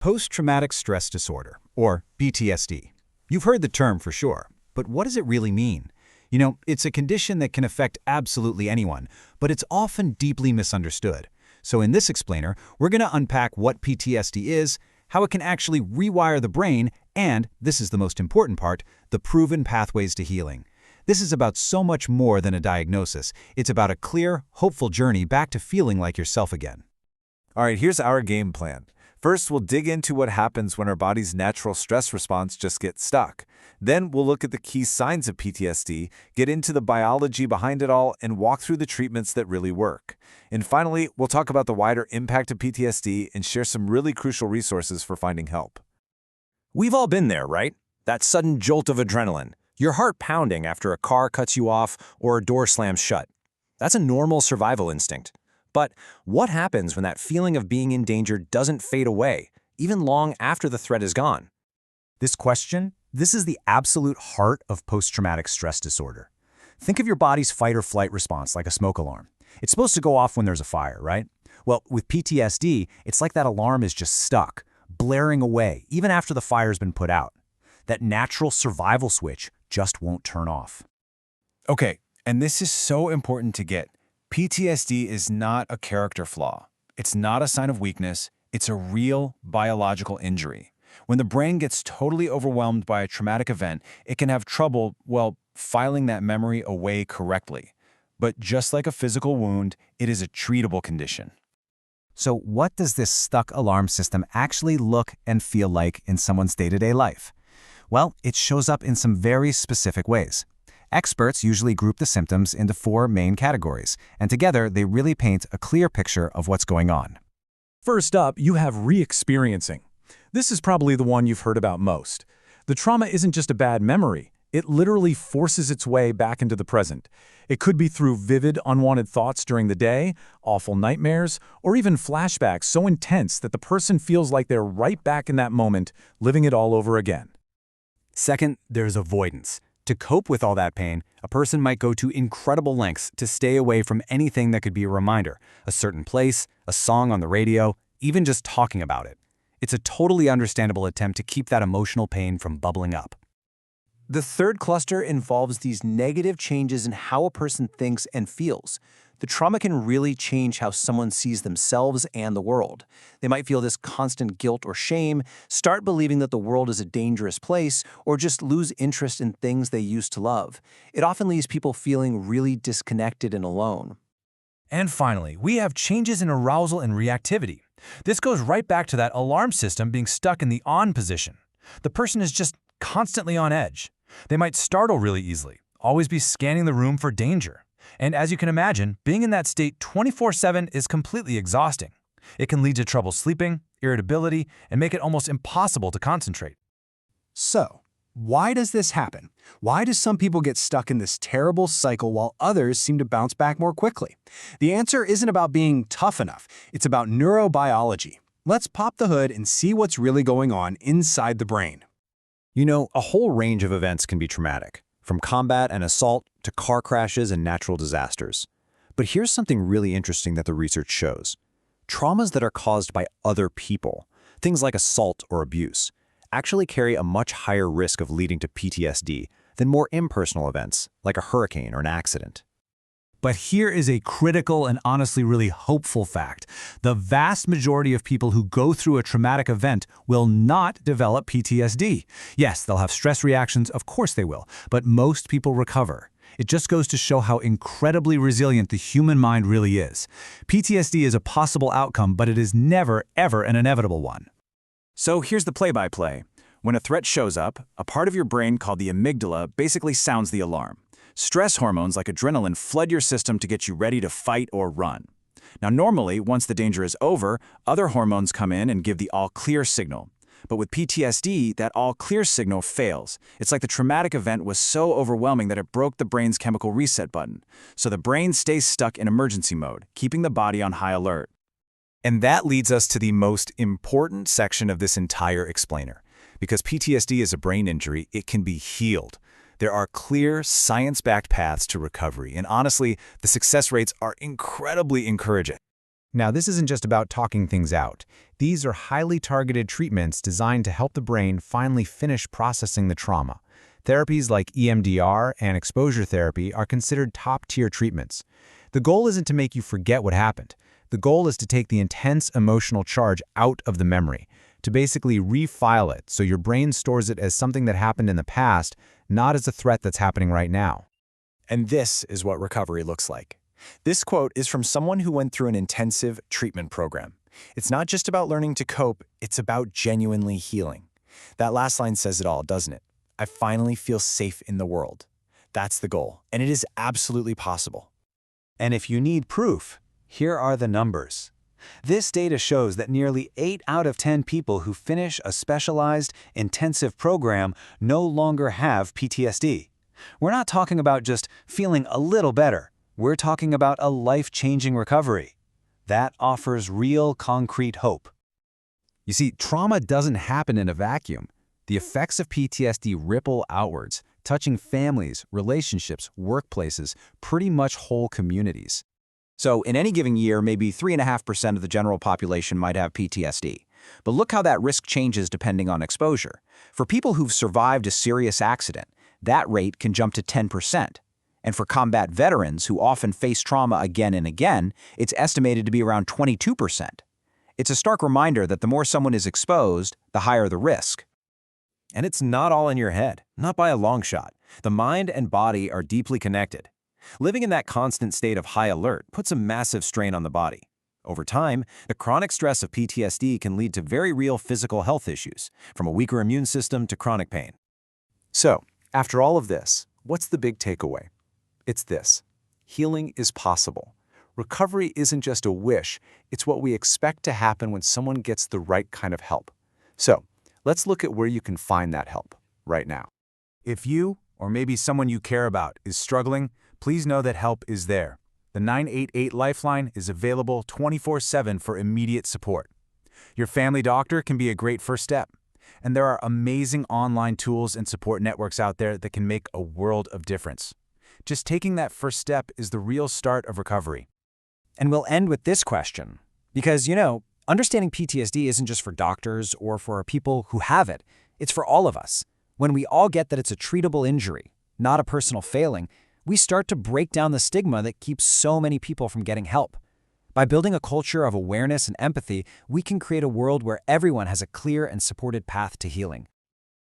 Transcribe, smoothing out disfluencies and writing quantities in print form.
Post-traumatic stress disorder, or PTSD. You've heard the term for sure, but what does it really mean? It's a condition that can affect absolutely anyone, but it's often deeply misunderstood. So in this explainer, we're going to unpack what PTSD is, how it can actually rewire the brain, and, this is the most important part, the proven pathways to healing. This is about so much more than a diagnosis. It's about a clear, hopeful journey back to feeling like yourself again. All right, here's our game plan. First, we'll dig into what happens when our body's natural stress response just gets stuck. Then we'll look at the key signs of PTSD, get into the biology behind it all, and walk through the treatments that really work. And finally, we'll talk about the wider impact of PTSD and share some really crucial resources for finding help. We've all been there, right? That sudden jolt of adrenaline, your heart pounding after a car cuts you off or a door slams shut. That's a normal survival instinct. But what happens when that feeling of being in danger doesn't fade away, even long after the threat is gone? This is the absolute heart of post-traumatic stress disorder. Think of your body's fight or flight response like a smoke alarm. It's supposed to go off when there's a fire, right? Well, with PTSD, it's like that alarm is just stuck, blaring away, even after the fire's been put out. That natural survival switch just won't turn off. Okay, and this is so important to get. PTSD is not a character flaw. It's not a sign of weakness. It's a real biological injury. When the brain gets totally overwhelmed by a traumatic event, it can have trouble, filing that memory away correctly. But just like a physical wound, it is a treatable condition. So what does this stuck alarm system actually look and feel like in someone's day-to-day life? Well, it shows up in some very specific ways. Experts usually group the symptoms into 4 main categories, and together they really paint a clear picture of what's going on. First up, you have re-experiencing. This is probably the one you've heard about most. The trauma isn't just a bad memory. It literally forces its way back into the present. It could be through vivid, unwanted thoughts during the day, awful nightmares, or even flashbacks so intense that the person feels like they're right back in that moment, living it all over again. Second, there's avoidance. To cope with all that pain, a person might go to incredible lengths to stay away from anything that could be a reminder, a certain place, a song on the radio, even just talking about it. It's a totally understandable attempt to keep that emotional pain from bubbling up. The third cluster involves these negative changes in how a person thinks and feels. The trauma can really change how someone sees themselves and the world. They might feel this constant guilt or shame, start believing that the world is a dangerous place, or just lose interest in things they used to love. It often leaves people feeling really disconnected and alone. And finally, we have changes in arousal and reactivity. This goes right back to that alarm system being stuck in the on position. The person is just constantly on edge. They might startle really easily, always be scanning the room for danger. And as you can imagine, being in that state 24/7 is completely exhausting. It can lead to trouble sleeping, irritability, and make it almost impossible to concentrate. So, why does this happen? Why do some people get stuck in this terrible cycle while others seem to bounce back more quickly? The answer isn't about being tough enough. It's about neurobiology. Let's pop the hood and see what's really going on inside the brain. A whole range of events can be traumatic, from combat and assault to car crashes and natural disasters. But here's something really interesting that the research shows. Traumas that are caused by other people, things like assault or abuse, actually carry a much higher risk of leading to PTSD than more impersonal events, like a hurricane or an accident. But here is a critical and honestly really hopeful fact. The vast majority of people who go through a traumatic event will not develop PTSD. Yes, they'll have stress reactions, of course they will, but most people recover. It just goes to show how incredibly resilient the human mind really is. PTSD is a possible outcome, but it is never, ever an inevitable one. So here's the play-by-play. When a threat shows up, a part of your brain called the amygdala basically sounds the alarm. Stress hormones like adrenaline flood your system to get you ready to fight or run. Now normally, once the danger is over, other hormones come in and give the all-clear signal. But with PTSD, that all-clear signal fails. It's like the traumatic event was so overwhelming that it broke the brain's chemical reset button. So the brain stays stuck in emergency mode, keeping the body on high alert. And that leads us to the most important section of this entire explainer. Because PTSD is a brain injury, it can be healed. There are clear, science-backed paths to recovery, and honestly, the success rates are incredibly encouraging. Now, this isn't just about talking things out. These are highly targeted treatments designed to help the brain finally finish processing the trauma. Therapies like EMDR and exposure therapy are considered top-tier treatments. The goal isn't to make you forget what happened. The goal is to take the intense emotional charge out of the memory, to basically refile it so your brain stores it as something that happened in the past, not as a threat that's happening right now. And this is what recovery looks like. This quote is from someone who went through an intensive treatment program. It's not just about learning to cope, it's about genuinely healing. That last line says it all, doesn't it? I finally feel safe in the world. That's the goal, and it is absolutely possible. And if you need proof, here are the numbers. This data shows that nearly 8 out of 10 people who finish a specialized, intensive program no longer have PTSD. We're not talking about just feeling a little better. We're talking about a life-changing recovery. That offers real, concrete hope. You see, trauma doesn't happen in a vacuum. The effects of PTSD ripple outwards, touching families, relationships, workplaces, pretty much whole communities. So in any given year, maybe 3.5% of the general population might have PTSD. But look how that risk changes depending on exposure. For people who've survived a serious accident, that rate can jump to 10%. And for combat veterans who often face trauma again and again, it's estimated to be around 22%. It's a stark reminder that the more someone is exposed, the higher the risk. And it's not all in your head, not by a long shot. The mind and body are deeply connected. Living in that constant state of high alert puts a massive strain on the body. Over time, the chronic stress of PTSD can lead to very real physical health issues, from a weaker immune system to chronic pain. So, after all of this, what's the big takeaway? It's this: healing is possible. Recovery isn't just a wish, it's what we expect to happen when someone gets the right kind of help. So, let's look at where you can find that help right now. If you, or maybe someone you care about, is struggling, please know that help is there. The 988 Lifeline is available 24/7 for immediate support. Your family doctor can be a great first step, and there are amazing online tools and support networks out there that can make a world of difference. Just taking that first step is the real start of recovery. And we'll end with this question. Because, understanding PTSD isn't just for doctors or for people who have it. It's for all of us. When we all get that it's a treatable injury, not a personal failing, we start to break down the stigma that keeps so many people from getting help. By building a culture of awareness and empathy, we can create a world where everyone has a clear and supported path to healing.